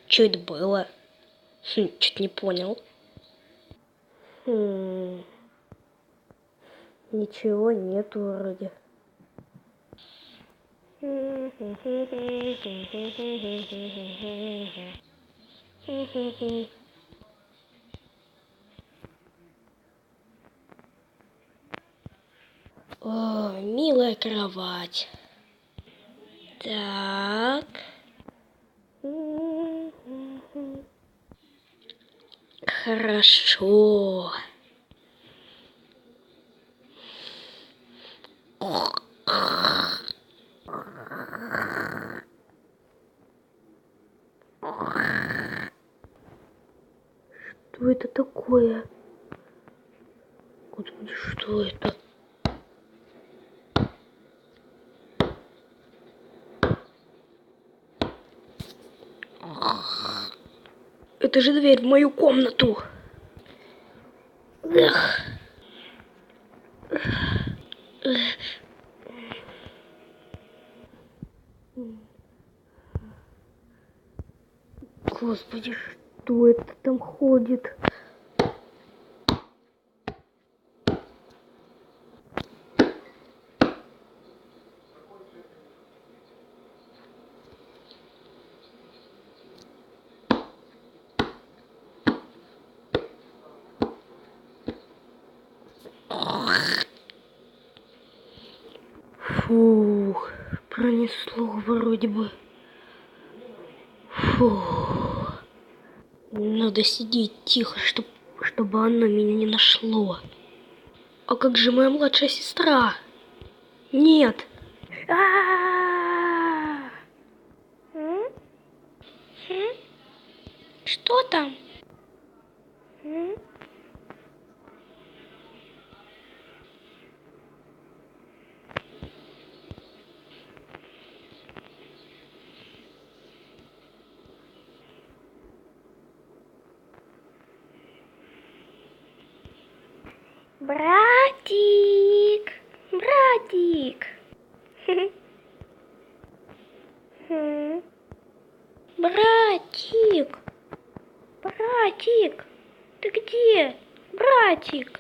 Что это было? Чуть не понял. Ничего нету вроде. О, милая кровать. Так. Хорошо. Что это такое? Господи, что это? Это же дверь в мою комнату. Эх. Господи, что это там ходит? Фух, пронесло вроде бы. Фух. Надо сидеть тихо, чтобы оно меня не нашло. А как же моя младшая сестра? Нет. Что там? Братик, братик. Братик, братик, ты где, братик?